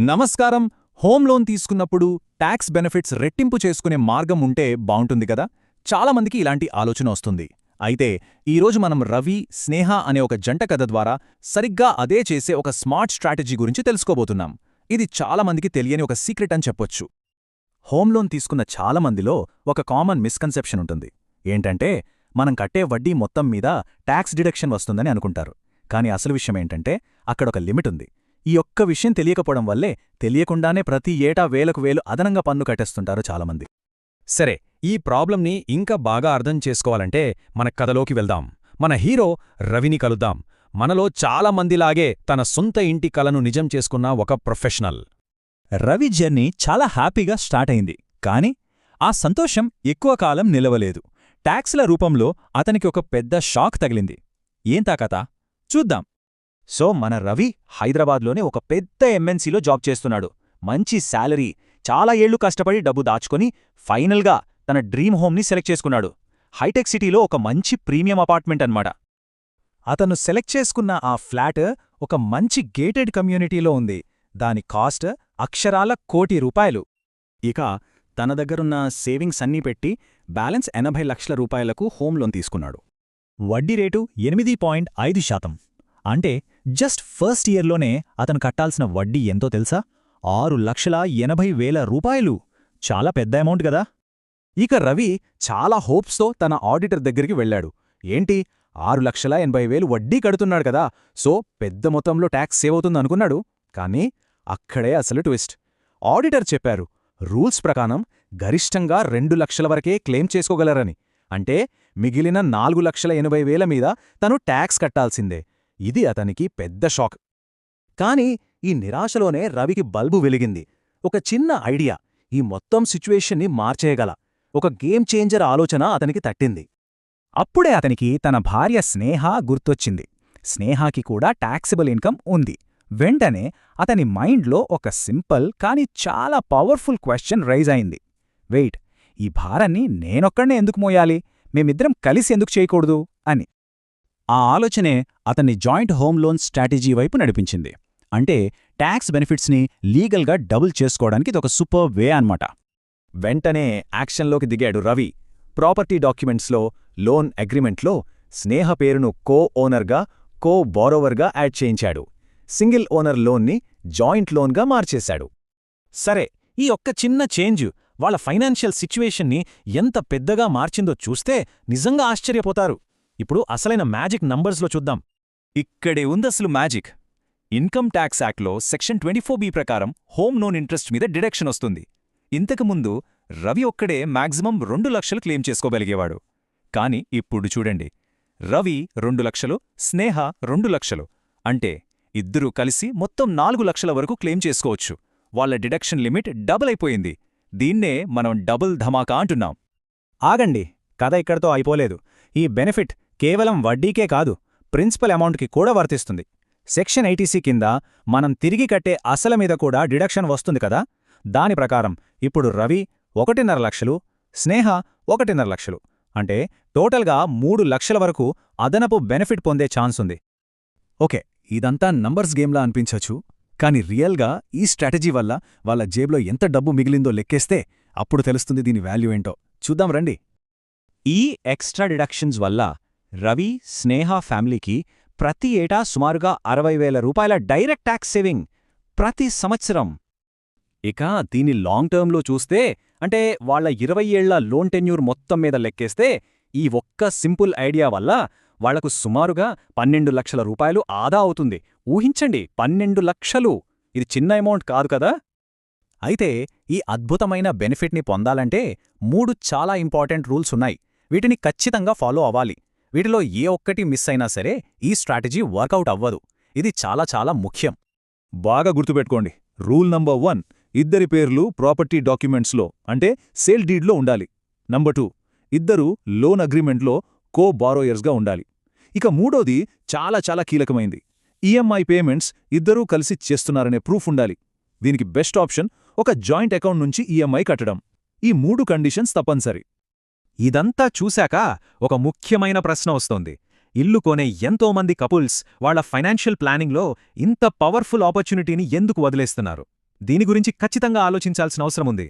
నమస్కారం. Home loan తీసుకున్నప్పుడు tax benefits రెట్టింపు చేసుకునే మార్గం ఉంటే బావుంటుంది కదా. చాలామందికి ఇలాంటి ఆలోచన వస్తుంది. అయితే ఈరోజు మనం రవి, స్నేహ అనే ఒక జంట కథ ద్వారా సరిగ్గా అదే చేసే ఒక స్మార్ట్ స్ట్రాటజీ గురించి తెలుసుకోబోతున్నాం. ఇది చాలామందికి తెలియని ఒక సీక్రెట్ అని చెప్పొచ్చు. హోమ్ లోన్ తీసుకున్న చాలామందిలో ఒక కామన్ మిస్కన్సెప్షన్ ఉంటుంది. ఏంటంటే మనం కట్టే వడ్డీ మొత్తం మీద ట్యాక్స్ డిడక్షన్ వస్తుందని అనుకుంటారు. కానీ అసలు విషయమేంటంటే అక్కడొక లిమిట్ ఉంది. ఈ ఒక్క విషయం తెలియకపోవడం వల్లే తెలియకుండానే ప్రతి ఏటా వేలకు వేలు అదనంగా పన్ను కట్టేస్తుంటారు చాలామంది. సరే, ఈ ప్రాబ్లంని ఇంకా బాగా అర్థం చేసుకోవాలంటే మన కథలోకి వెళ్దాం. మన హీరో రవిని కలుద్దాం. మనలో చాలామందిలాగే తన సొంత ఇంటి కలను నిజం చేసుకున్న ఒక ప్రొఫెషనల్. రవి జర్నీ చాలా హ్యాపీగా స్టార్ట్ అయింది. కానీ ఆ సంతోషం ఎక్కువ కాలం నిలవలేదు. ట్యాక్స్ల రూపంలో అతనికి ఒక పెద్ద షాక్ తగిలింది. ఏంతా కథ చూద్దాం. సో మన రవి హైదరాబాద్లోనే ఒక పెద్ద ఎంఎన్సీలో జాబ్ చేస్తున్నాడు. మంచి శాలరీ, చాలా ఏళ్లు కష్టపడి డబ్బు దాచుకొని ఫైనల్గా తన డ్రీమ్ హోమ్ని సెలెక్ట్ చేసుకున్నాడు. హైటెక్ సిటీలో ఒక మంచి ప్రీమియం అపార్ట్మెంట్ అన్నమాట. అతను సెలెక్ట్ చేసుకున్న ఆ ఫ్లాట్ ఒక మంచి గేటెడ్ కమ్యూనిటీలో ఉంది. దాని కాస్ట్ అక్షరాల ₹1,00,00,000. ఇక తన దగ్గరున్న సేవింగ్స్ అన్నీ పెట్టి బ్యాలెన్స్ 80 లక్షల రూపాయలకు హోమ్ లోన్ తీసుకున్నాడు. వడ్డీ రేటు 8.5%. అంటే జస్ట్ ఫస్ట్ ఇయర్లోనే అతను కట్టాల్సిన వడ్డీ ఎంతో తెలుసా? ₹6,80,000. చాలా పెద్ద అమౌంట్ గదా. ఇక రవి చాలా హోప్స్తో తన ఆడిటర్ దగ్గరికి వెళ్లాడు. ఏంటి, 6,80,000 వడ్డీ కడుతున్నాడు కదా, సో పెద్ద మొత్తంలో ట్యాక్స్ సేవ్ అవుతుందనుకున్నాడు. కానీ అక్కడే అసలు ట్విస్ట్. ఆడిటర్ చెప్పారు, రూల్స్ ప్రకారం గరిష్టంగా 2 లక్షల వరకే క్లెయిమ్ చేసుకోగలరని. అంటే మిగిలిన 4,80,000 మీద తను ట్యాక్స్ కట్టాల్సిందే. ఇది అతనికి పెద్ద షాక్. కాని ఈ నిరాశలోనే రవికి బల్బు వెలిగింది. ఒక చిన్న ఐడియా ఈ మొత్తం సిచ్యువేషన్ని మార్చేయగల ఒక గేమ్ చేంజర్ ఆలోచన అతనికి తట్టింది. అప్పుడే అతనికి తన భార్య స్నేహ గుర్తొచ్చింది. స్నేహాకి కూడా ట్యాక్సిబుల్ ఇన్కమ్ ఉంది. వెంటనే అతని మైండ్లో ఒక సింపుల్ కాని చాలా పవర్ఫుల్ క్వశ్చన్ రైజ్ అయింది. వెయిట్, ఈ భారాన్ని నేనొక్కడే ఎందుకు మోయాలి, మేమిద్దరం కలిసి ఎందుకు చేయకూడదు అని. ఆ ఆలోచనే అతన్ని జాయింట్ హోమ్ లోన్ స్ట్రాటజీ వైపు నడిపించింది. అంటే ట్యాక్స్ బెనిఫిట్స్ని లీగల్గా డబుల్ చేసుకోవడానికి ఇదొక సూపర్ వే అన్నమాట. వెంటనే యాక్షన్లోకి దిగాడు రవి. ప్రాపర్టీ డాక్యుమెంట్స్లో, లోన్ అగ్రిమెంట్లో స్నేహ పేరును కో ఓనర్గా, కో బారోవర్గా యాడ్ చేయించాడు. సింగిల్ ఓనర్ లోన్ని జాయింట్ లోన్గా మార్చేశాడు. సరే, ఈ ఒక్క చిన్న చేంజ్ వాళ్ళ ఫైనాన్షియల్ సిచ్యువేషన్ని ఎంత పెద్దగా మార్చిందో చూస్తే నిజంగా ఆశ్చర్యపోతారు. ఇప్పుడు అసలైన మ్యాజిక్ నంబర్స్లో చూద్దాం. ఇక్కడే ఉందసలు మ్యాజిక్. ఇన్కమ్ ట్యాక్స్ యాక్ట్లో సెక్షన్ 24B ప్రకారం హోమ్ లోన్ ఇంట్రెస్ట్ మీద డిడక్షన్ వస్తుంది. ఇంతకుముందు రవి ఒక్కడే మాక్సిమం 2 లక్షలు క్లెయిమ్ చేసుకోగలిగేవాడు. కాని ఇప్పుడు చూడండి, రవి 2 లక్షలు, స్నేహ 2 లక్షలు. అంటే ఇద్దరూ కలిసి మొత్తం 4 లక్షల వరకు క్లెయిమ్ చేసుకోవచ్చు. వాళ్ల డిడక్షన్ లిమిట్ డబుల్ అయిపోయింది. దీన్నే మనం డబుల్ ధమాకా అంటున్నాం. ఆగండి, కథ ఇక్కడితో అయిపోలేదు. ఈ బెనిఫిట్ కేవలం వడ్డీకే కాదు, ప్రిన్సిపల్ అమౌంట్కి కూడా వర్తిస్తుంది. సెక్షన్ 80C కింద మనం తిరిగి కట్టే అసలు మీద కూడా డిడక్షన్ వస్తుంది కదా. దాని ప్రకారం ఇప్పుడు రవి 1.5 లక్షలు, స్నేహ 1.5 లక్షలు. అంటే టోటల్గా 3 లక్షల వరకు అదనపు బెనిఫిట్ పొందే ఛాన్స్ ఉంది. ఓకే, ఇదంతా నంబర్స్ గేమ్లా అనిపించచ్చు. కానీ రియల్గా ఈ స్ట్రాటజీ వల్ల వాళ్ళ జేబులో ఎంత డబ్బు మిగిలిందో లెక్కేస్తే అప్పుడు తెలుస్తుంది దీని వాల్యూ ఏంటో. చూద్దాం రండి. ఈ ఎక్స్ట్రా డిడక్షన్స్ వల్ల రవి, స్నేహ ఫ్యామిలీకి ప్రతి ఏటా సుమారుగా 60,000 రూపాయల డైరెక్ట్ ట్యాక్స్ సేవింగ్ ప్రతి సంవత్సరం. ఇక దీని లాంగ్ టర్మ్లో చూస్తే, అంటే వాళ్ల 20 ఏళ్ల లోన్ టెన్యూర్ మొత్తం మీద లెక్కేస్తే, ఈ ఒక్క సింపుల్ ఐడియా వల్ల వాళ్లకు సుమారుగా 12 లక్షల రూపాయలు ఆదా అవుతుంది. ఊహించండి, 12 లక్షలు! ఇది చిన్న అమౌంట్ కాదు కదా. అయితే ఈ అద్భుతమైన బెనిఫిట్ని పొందాలంటే 3 చాలా ఇంపార్టెంట్ రూల్స్ ఉన్నాయి. వీటిని ఖచ్చితంగా ఫాలో అవ్వాలి. వీటిలో ఏ ఒక్కటి మిస్ అయినా సరే ఈ స్ట్రాటజీ వర్కౌట్ అవ్వదు. ఇది చాలా చాలా ముఖ్యం. బాగా గుర్తుపెట్టుకోండి. రూల్ నంబర్ 1, ఇద్దరి పేర్లు ప్రాపర్టీ డాక్యుమెంట్స్లో అంటే సేల్ డీడ్లో ఉండాలి. నంబర్ 2, ఇద్దరు లోన్ అగ్రిమెంట్లో కో బారోయర్స్గా ఉండాలి. ఇక మూడోది చాలా చాలా కీలకమైంది. ఈఎంఐ పేమెంట్స్ ఇద్దరూ కలిసి చేస్తున్నారనే ప్రూఫ్ ఉండాలి. దీనికి బెస్ట్ ఆప్షన్ ఒక జాయింట్ అకౌంట్ నుంచి ఈఎంఐ కట్టడం. ఈ 3 కండిషన్స్ తప్పనిసరి. ఇదంతా చూశాక ఒక ముఖ్యమైన ప్రశ్న వస్తోంది. ఇల్లు కొనే ఎంతోమంది కపుల్స్ వాళ్ల ఫైనాన్షియల్ ప్లానింగ్లో ఇంత పవర్ఫుల్ ఆపర్చునిటీని ఎందుకు వదిలేస్తున్నారు? దీని గురించి ఖచ్చితంగా ఆలోచించాల్సిన అవసరముంది.